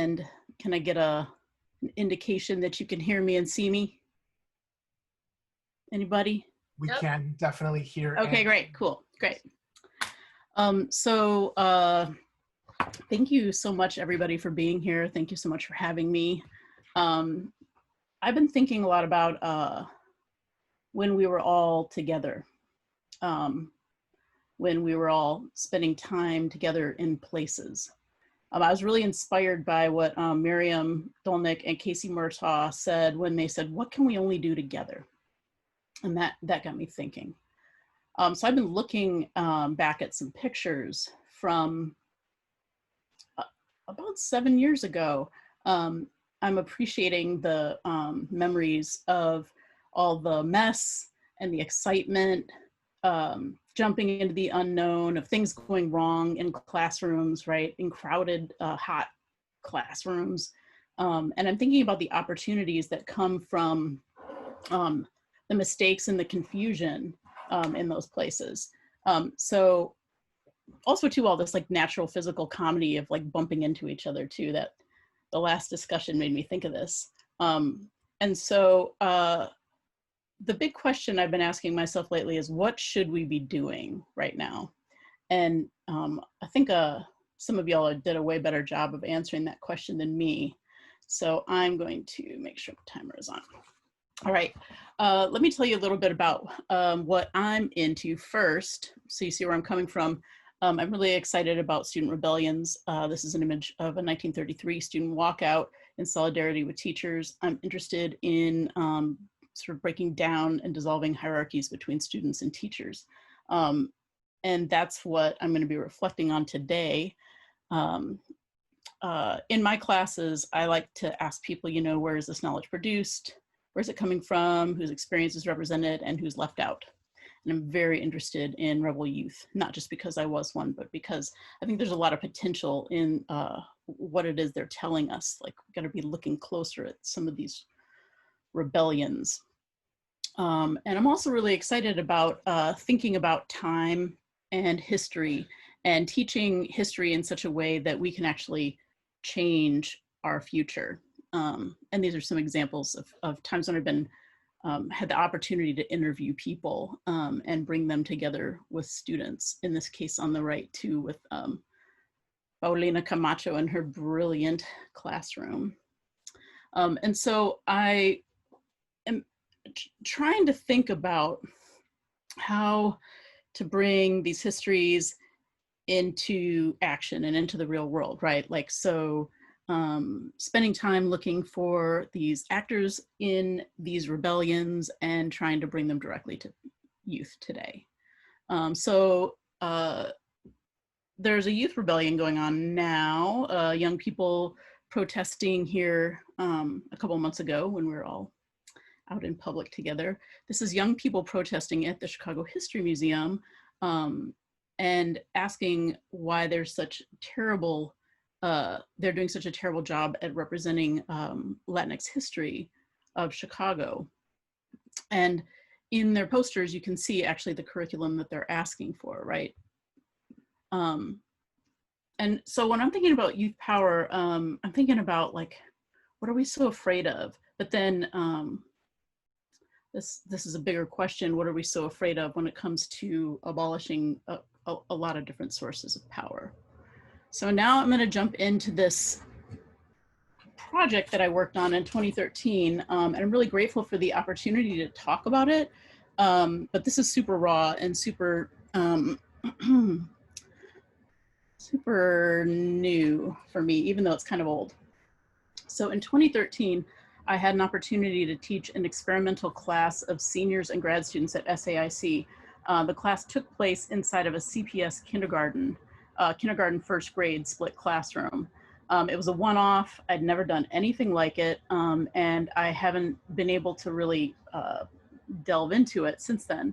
And can I get an indication that you can hear me and see me? Anybody? We can definitely hear. Okay, great, cool, great. Thank you so much, everybody, for being here. Thank you so much for having me. I've been thinking a lot about when we were all together, when we were all spending time together in places. I was really inspired by what Miriam Dolnick and Casey Murtaugh said when they said, what can we only do together? And that got me thinking. So I've been looking back at some pictures from about 7 years ago. I'm appreciating the memories of all the mess and the excitement, jumping into the unknown, of things going wrong in classrooms, right? In crowded, hot classrooms. And I'm thinking about the opportunities that come from the mistakes and the confusion in those places. So also too, all this like natural physical comedy of like bumping into each other too, that the last discussion made me think of this. And so the big question I've been asking myself lately is, what should we be doing right now? And I think some of y'all did a way better job of answering that question than me. So I'm going to make sure the timer is on. All right, let me tell you a little bit about what I'm into first, so you see where I'm coming from. I'm really excited about student rebellions. This is an image of a 1933 student walkout in solidarity with teachers. I'm interested in sort of breaking down and dissolving hierarchies between students and teachers. And that's what I'm going to be reflecting on today. In my classes, I like to ask people, you know, where is this knowledge produced? Where's it coming from? Whose experience is represented and who's left out? And I'm very interested in rebel youth, not just because I was one, but because I think there's a lot of potential in what it is they're telling us. Like, we've got to be looking closer at some of these rebellions. And I'm also really excited about thinking about time and history and teaching history in such a way that we can actually change our future. And these are some examples of times when I've been had the opportunity to interview people and bring them together with students. In this case, on the right too, with Paulina Camacho and her brilliant classroom. And so I am trying to think about how to bring these histories into action and into the real world, right? Like, so spending time looking for these actors in these rebellions and trying to bring them directly to youth today. There's a youth rebellion going on now, young people protesting here a couple months ago when we were all out in public together. This is young people protesting at the Chicago History Museum and asking why there's such terrible they're doing such a terrible job at representing Latinx history of Chicago. And in their posters, you can see actually the curriculum that they're asking for, right? And so when I'm thinking about youth power, I'm thinking about like, what are we so afraid of? But then this is a bigger question. What are we so afraid of when it comes to abolishing a lot of different sources of power? So now I'm going to jump into this project that I worked on in 2013, and I'm really grateful for the opportunity to talk about it. But this is super raw and super super new for me, even though it's kind of old. So in 2013, I had an opportunity to teach an experimental class of seniors and grad students at SAIC. The class took place inside of a CPS kindergarten first grade split classroom. It was a one-off. I'd never done anything like it, and I haven't been able to really delve into it since then,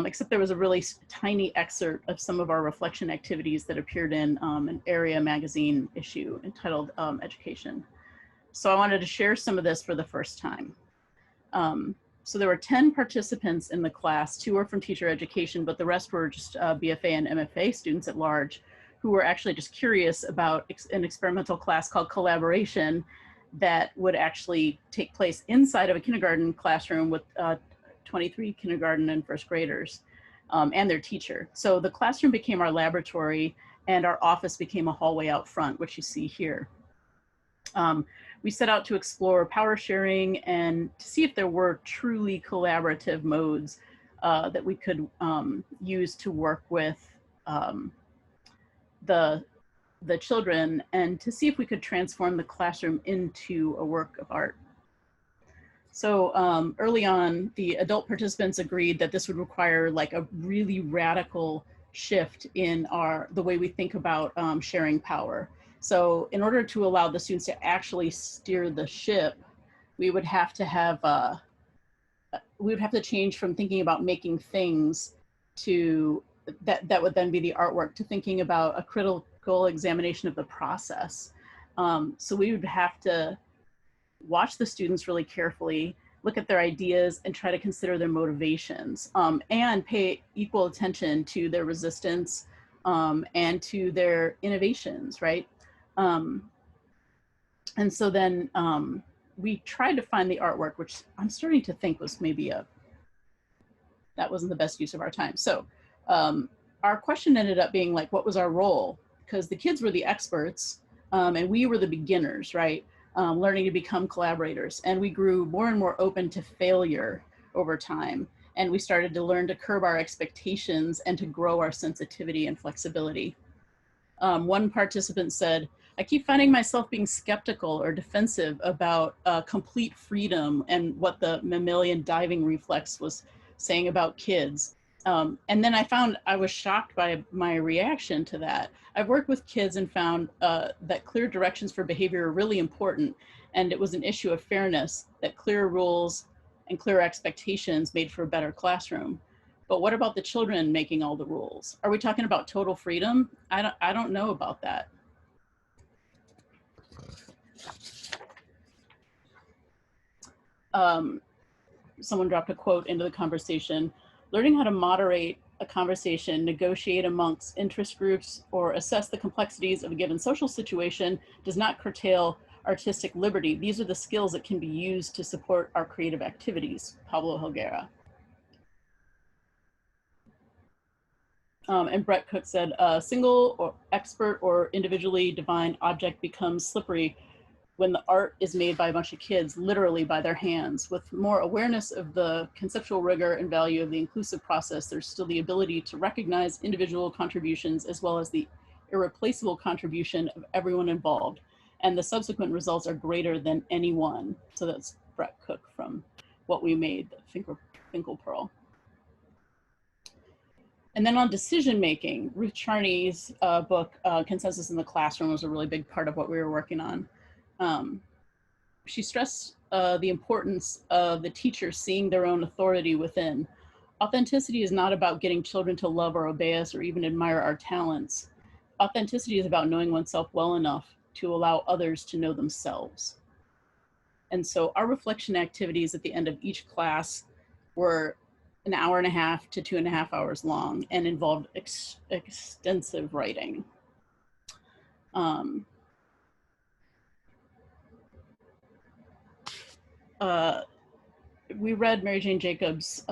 except there was a really tiny excerpt of some of our reflection activities that appeared in an area magazine issue entitled Education. So I wanted to share some of this for the first time. So there were 10 participants in the class. 2 were from teacher education, but the rest were just BFA and MFA students at large who were actually just curious about an experimental class called collaboration that would actually take place inside of a kindergarten classroom with 23 kindergarten and first graders and their teacher. So the classroom became our laboratory and our office became a hallway out front, which you see here. We set out to explore power sharing and to see if there were truly collaborative modes that we could use to work with the children, and to see if we could transform the classroom into a work of art. So early on, the adult participants agreed that this would require like a really radical shift in the way we think about sharing power. So in order to allow the students to actually steer the ship, we would have to have change from thinking about making things to that would then be the artwork, to thinking about a critical examination of the process. So we would have to watch the students really carefully, look at their ideas and try to consider their motivations, and pay equal attention to their resistance and to their innovations, right? And so then we tried to find the artwork, which I'm starting to think was maybe that wasn't the best use of our time. So our question ended up being like, what was our role? Because the kids were the experts and we were the beginners, right? Learning to become collaborators. And we grew more and more open to failure over time. And we started to learn to curb our expectations and to grow our sensitivity and flexibility. One participant said, I keep finding myself being skeptical or defensive about complete freedom and what the mammalian diving reflex was saying about kids. And then I was shocked by my reaction to that. I've worked with kids and found that clear directions for behavior are really important. And it was an issue of fairness, that clear rules and clear expectations made for a better classroom. But what about the children making all the rules? Are we talking about total freedom? I don't know about that. Someone dropped a quote into the conversation. Learning how to moderate a conversation, negotiate amongst interest groups, or assess the complexities of a given social situation does not curtail artistic liberty. These are the skills that can be used to support our creative activities. Pablo Helguera. And Brett Cook said, a single or expert or individually defined object becomes slippery when the art is made by a bunch of kids, literally by their hands. With more awareness of the conceptual rigor and value of the inclusive process, there's still the ability to recognize individual contributions as well as the irreplaceable contribution of everyone involved. And the subsequent results are greater than any one. So that's Brett Cook from What We Made, the Finkel Pearl. And then on decision making, Ruth Charney's book, Consensus in the Classroom, was a really big part of what we were working on. She stressed the importance of the teacher seeing their own authority within. Authenticity is not about getting children to love or obey us or even admire our talents. Authenticity is about knowing oneself well enough to allow others to know themselves. And so our reflection activities at the end of each class were an hour and a half to 2.5 hours long and involved extensive writing. We read Mary Jane Jacobs'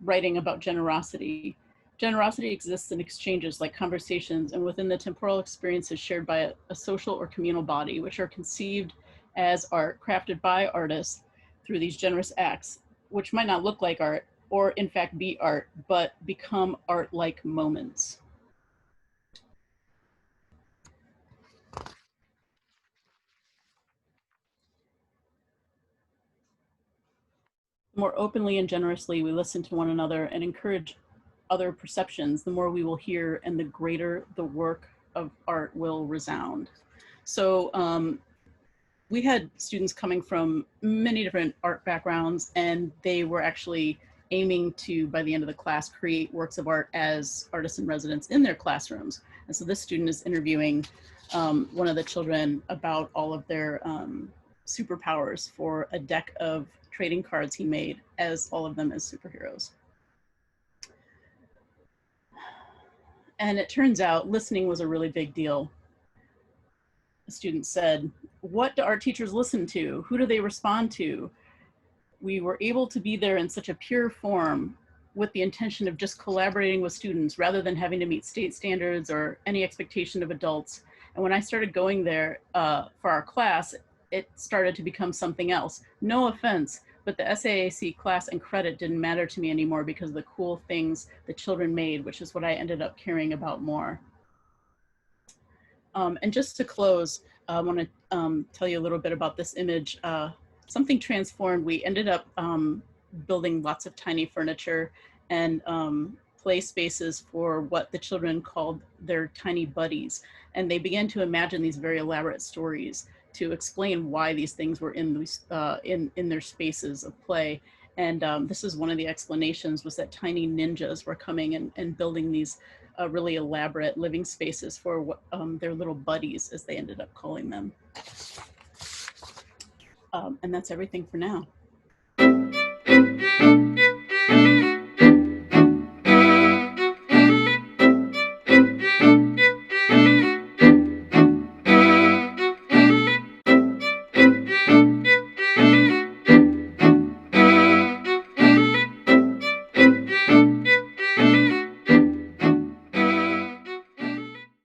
writing about generosity. Generosity exists in exchanges like conversations and within the temporal experiences shared by a social or communal body, which are conceived as art, crafted by artists through these generous acts, which might not look like art or in fact be art, but become art-like moments. The more openly and generously we listen to one another and encourage other perceptions, the more we will hear and the greater the work of art will resound. So we had students coming from many different art backgrounds, and they were actually aiming to, by the end of the class, create works of art as artists in residence in their classrooms. And so this student is interviewing one of the children about all of their superpowers for a deck of trading cards he made, as all of them as superheroes. And it turns out listening was a really big deal. The student said, what do art teachers listen to? Who do they respond to? We were able to be there in such a pure form with the intention of just collaborating with students rather than having to meet state standards or any expectation of adults. And when I started going there for our class, it started to become something else. No offense, but the SAAC class and credit didn't matter to me anymore because of the cool things the children made, which is what I ended up caring about more. And just to close, I want to tell you a little bit about this image. Something transformed. We ended up building lots of tiny furniture and play spaces for what the children called their tiny buddies. And they began to imagine these very elaborate stories to explain why these things were in these in their spaces of play. And this is one of the explanations, was that tiny ninjas were coming and building these really elaborate living spaces for their little buddies, as they ended up calling them. And that's everything for now.